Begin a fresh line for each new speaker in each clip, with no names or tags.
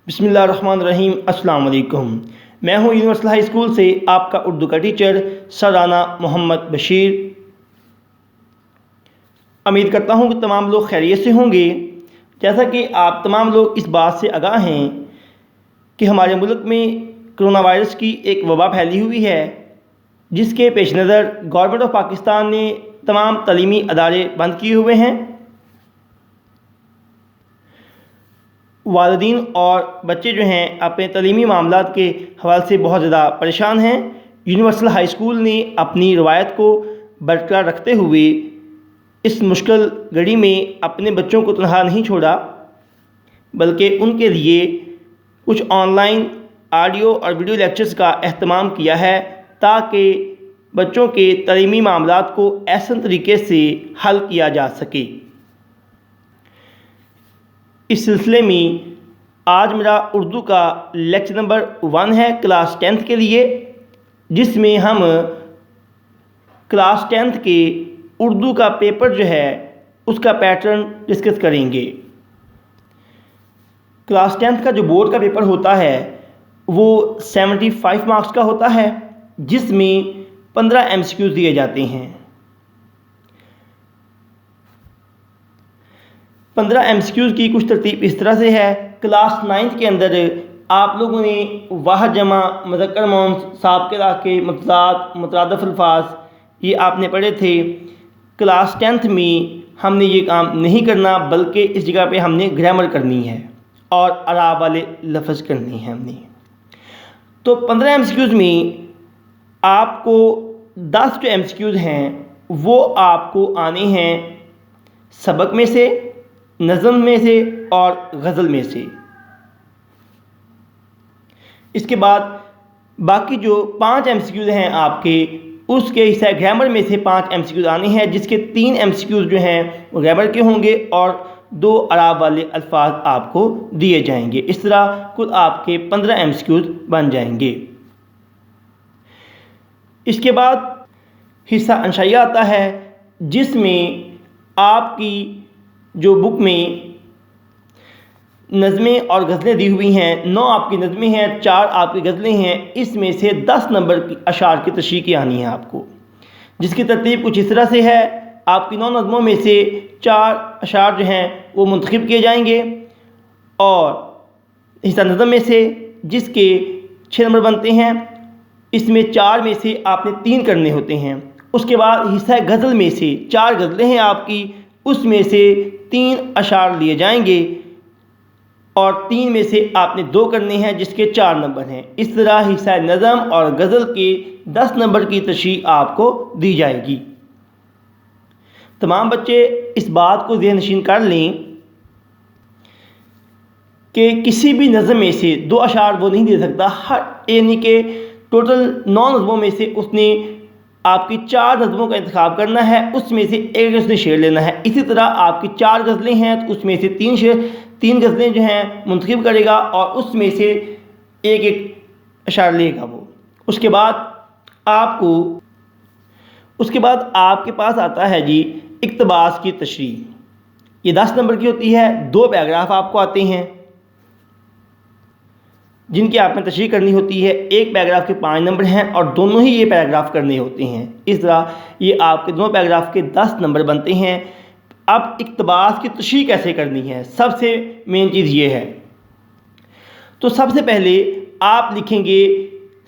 बिस्मिल्लाहिर्रहमानिर्रहीम। अस्सलाम वालेकुम। मैं हूँ यूनिवर्सल हाई स्कूल से आपका उर्दू का टीचर सराना मोहम्मद बशीर। उम्मीद करता हूँ कि तमाम लोग खैरियत से होंगे। जैसा कि आप तमाम लोग इस बात से आगाह हैं कि हमारे मुल्क में कोरोना वायरस की एक वबा फैली हुई है, जिसके पेश नज़र गवर्नमेंट ऑफ पाकिस्तान ने तमाम तालीमी अदारे बंद किए हुए हैं। वालिदीन और बच्चे जो हैं अपने तालीमी मामलात के हवाले से बहुत ज़्यादा परेशान हैं। यूनिवर्सल हाई स्कूल ने अपनी रवायत को बरकरार रखते हुए इस मुश्किल घड़ी में अपने बच्चों को तनहा नहीं छोड़ा, बल्कि उनके लिए कुछ ऑनलाइन ऑडियो और वीडियो लेक्चर्स का अहतमाम किया है, ताकि बच्चों के तालीमी मामलात को ऐसे तरीके से हल किया जा सके। इस सिलसिले में आज मेरा उर्दू का लेक्चर नंबर 1 है क्लास 10th के लिए, जिसमें हम क्लास 10th के उर्दू का पेपर जो है उसका पैटर्न डिस्कस करेंगे। क्लास 10th का जो बोर्ड का पेपर होता है वो 75 मार्क्स का होता है, जिसमें 15 MCQs दिए जाते हैं। 15 MCQs की कुछ तरतीब इस तरह से है। क्लास 9th के अंदर आप लोगों ने वाहिद जमा मुज़क्कर मौनस साबिक़ा के मतज़ाद मुतरादिफ़ अल्फाज ये आपने पढ़े थे। क्लास 10th में हमने ये काम नहीं करना, बल्कि इस जगह पे हमने ग्रामर करनी है और अराब वाले लफ्ज़ करनी है हमने। तो 15 MCQs में आपको 10 जो MCQs हैं वो आपको आने हैं सबक में से, नज़म में से और गज़ल में से। इसके बाद बाकी जो 5 MCQs हैं आपके, उसके हिस्सा ग्रामर में से 5 MCQs आने हैं, जिसके 3 MCQs जो हैं वो ग्रामर के होंगे और 2 अराब वाले अल्फाज आपको दिए जाएंगे। इस तरह कुल आपके 15 MCQs बन जाएंगे। इसके बाद हिस्सा अंशाइया आता है, जिसमें आपकी जो बुक में नज़में और गज़लें दी हुई हैं, 9 आपकी नज़में हैं, 4 आपकी गज़लें हैं। इसमें से 10 नंबर की अशार की तशरीह की आनी है आपको, जिसकी तरतीब कुछ इस तरह से है। आपकी 9 नज़मों में से 4 अशार जो हैं वो मुंतखब किए जाएंगे और हिस्सा नज़म में से, जिसके 6 नंबर बनते हैं। इसमें 4 में से आपने 3 करने होते हैं। उसके बाद हिस्सा गज़ल में से 4 गज़लें हैं आपकी, उसमें से 3 अशार लिए जाएंगे और 3 में से आपने 2 करने हैं, जिसके 4 नंबर हैं। इस तरह हिस्सा नज़म और गज़ल के 10 नंबर की तशरीह आपको दी जाएगी। तमाम बच्चे इस बात को ज़हन नशीन कर लें कि किसी भी नज़म में से 2 अशार वो नहीं दे सकता। हर यानी कि टोटल 9 नज़मों में से उसने आपकी 4 नज़मों का इंतखाब करना है, उसमें से एक उसने शेर लेना है। इसी तरह आपकी 4 गज़लें हैं तो उसमें से 3 गज़लें जो हैं मुंतखब करेगा और उसमें से एक अशार लेगा वो। उसके बाद आपके पास आता है जी इक़्तिबास की तशरीह। ये 10 नंबर की होती है। 2 पैराग्राफ आपको आते हैं जिनकी आपने तशरीह करनी होती है। एक पैराग्राफ के 5 नंबर हैं और दोनों ही ये पैराग्राफ करने होते हैं। इस तरह ये आपके दोनों पैराग्राफ के 10 नंबर बनते हैं। अब इक़्तिबास की तशरीह कैसे करनी है, सबसे मेन चीज़ ये है। तो सबसे पहले आप लिखेंगे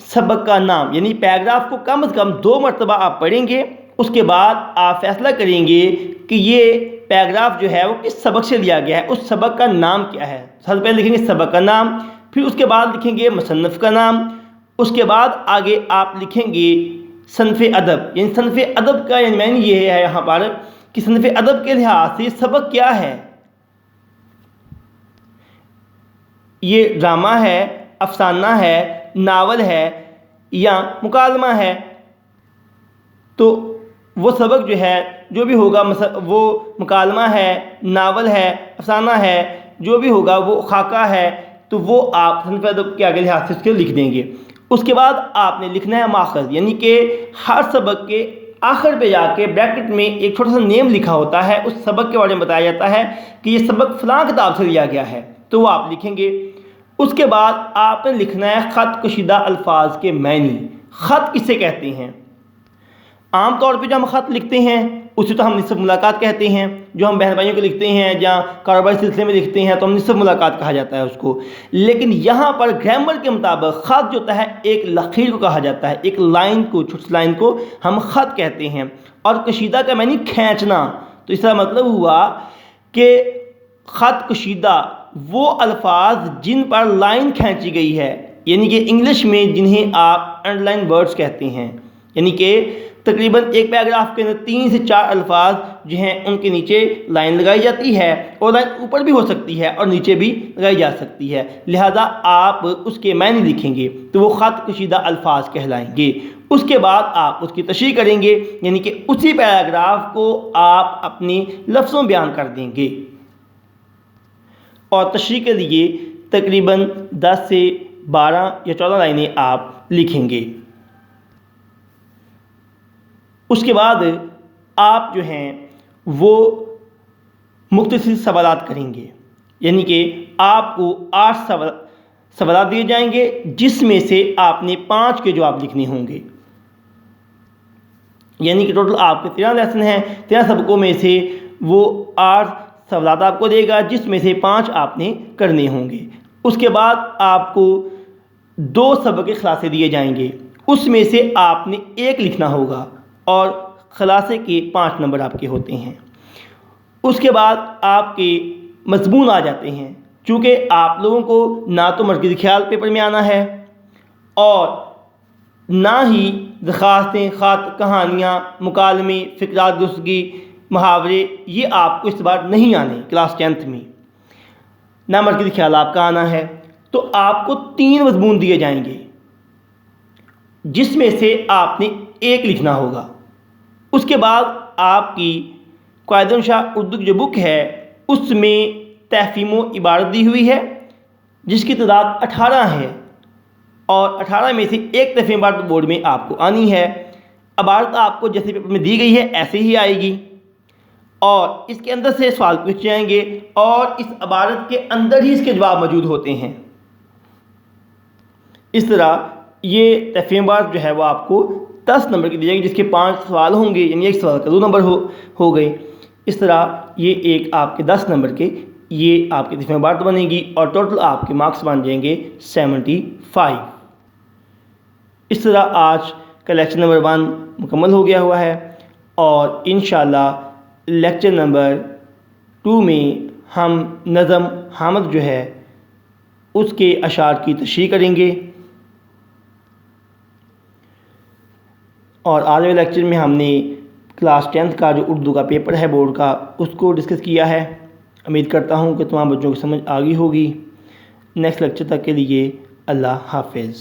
सबक का नाम, यानी पैराग्राफ को कम से कम 2 मरतबा आप पढ़ेंगे। उसके बाद आप फैसला करेंगे कि ये पैराग्राफ जो है वो किस सबक से लिया गया है, उस सबक का नाम क्या है। सबसे पहले लिखेंगे सबक का नाम, फिर उसके बाद लिखेंगे मुसन्निफ़ का नाम। उसके बाद आगे आप लिखेंगे सनफ़े अदब, यानी सनफ़े अदब का यानी मैंने ये है यहाँ पर कि सनफ़े अदब के लिहाज से सबक क्या है। ये ड्रामा है, अफसाना है, नावल है या मुकालमा है। तो वो सबक जो है जो भी होगा, वो मुकालमा है, नावल है, अफसाना है, जो भी होगा वो खाका है, तो वो आप सनफ़े अदब के आगे लिहाज से उसके लिख देंगे। उसके बाद आपने लिखना है माखज़, यानी कि हर सबक के आखिर पे जाके ब्रैकेट में एक छोटा सा नेम लिखा होता है, उस सबक के बारे में बताया जाता है कि ये सबक फ़लाँ किताब से लिया गया है, तो वो आप लिखेंगे। اس کے بعد آپ نے لکھنا ہے خط کشیدہ الفاظ کے معنی۔ خط کسے کہتے ہیں؟ عام طور پہ جو ہم خط لکھتے ہیں اسے تو ہم نصف ملاقات کہتے ہیں، جو ہم بہن بھائیوں کو لکھتے ہیں یا کاروباری سلسلے میں لکھتے ہیں تو ہم نصف ملاقات کہا جاتا ہے اس کو۔ لیکن یہاں پر گرامر کے مطابق خط جو ہوتا ہے ایک لکیر کو کہا جاتا ہے، ایک لائن کو، چھوٹی لائن کو ہم خط کہتے ہیں۔ اور کشیدہ کا معنی کھینچنا، تو اس کا مطلب ہوا کہ خط کشیدہ وہ الفاظ جن پر لائن کھینچی گئی ہے، یعنی کہ انگلش میں جنہیں آپ انڈر لائن ورڈز کہتے ہیں، یعنی کہ تقریباً ایک پیراگراف کے اندر 3 سے 4 الفاظ جو ہیں ان کے نیچے لائن لگائی جاتی ہے، اور لائن اوپر بھی ہو سکتی ہے اور نیچے بھی لگائی جا سکتی ہے، لہذا آپ اس کے معنی لکھیں گے تو وہ خط کشیدہ الفاظ کہلائیں گے۔ اس کے بعد آپ اس کی تشریح کریں گے، یعنی کہ اسی پیراگراف کو آپ اپنی لفظوں بیان کر دیں گے، اور تشریح کے لیے تقریباً 10 سے 12 یا 14 لائنیں آپ لکھیں گے۔ اس کے بعد آپ جو ہیں وہ مختصر سوالات کریں گے، یعنی کہ آپ کو 8 سوالات دیے جائیں گے، جس میں سے آپ نے 5 کے جواب لکھنے ہوں گے، یعنی کہ ٹوٹل آپ کے 13 لیسن ہیں، 13 سبقوں میں سے وہ 8 سوالات آپ کو دے گا، جس میں سے 5 آپ نے کرنے ہوں گے۔ اس کے بعد آپ کو 2 سبق کے خلاصے دیے جائیں گے، اس میں سے آپ نے 1 لکھنا ہوگا، اور خلاصے کے 5 نمبر آپ کے ہوتے ہیں۔ اس کے بعد آپ کے مضمون آ جاتے ہیں، چونکہ آپ لوگوں کو نہ تو مرکزی خیال پیپر میں آنا ہے اور نہ ہی درخواستیں، خط، کہانیاں، مکالمے، فقرات گفتگی، محاورے، یہ آپ کو اس بار نہیں آنے کلاس 10th میں، نہ مرکزی خیال آپ کا آنا ہے، تو آپ کو 3 مضمون دیے جائیں گے، جس میں سے آپ نے 1 لکھنا ہوگا۔ اس کے بعد آپ کی قواعد انشاء اردو کی جو بک ہے اس میں تحفیم و عبارت دی ہوئی ہے، جس کی تعداد 18 ہے، اور 18 میں سے 1 تحفیم عبارت بورڈ میں آپ کو آنی ہے۔ عبارت آپ کو جیسے پیپر میں دی گئی ہے ایسے ہی آئے گی، اور اس کے اندر سے سوال پوچھے جائیں گے، اور اس عبارت کے اندر ہی اس کے جواب موجود ہوتے ہیں۔ اس طرح یہ تحفیم عبارت جو ہے وہ آپ کو 10 نمبر کی دی جائے گی، جس کے 5 سوال ہوں گے، یعنی ایک سوال کا 2 نمبر ہو گئے۔ اس طرح یہ ایک آپ کے 10 نمبر کے یہ آپ کی تحفیم عبارت بنے گی، اور ٹوٹل آپ کے مارکس بن جائیں گے 75۔ اس طرح آج کا لیکچر نمبر 1 مکمل ہو گیا ہوا ہے، اور انشاءاللہ لیکچر نمبر 2 میں ہم نظم حامد جو ہے اس کے اشعار کی تشریح کریں گے، اور آج والے لیکچر میں ہم نے کلاس 10th کا جو اردو کا پیپر ہے بورڈ کا اس کو ڈسکس کیا ہے۔ امید کرتا ہوں کہ تمام بچوں کو سمجھ آ گئی ہوگی۔ نیکسٹ لیکچر تک کے لیے اللہ حافظ۔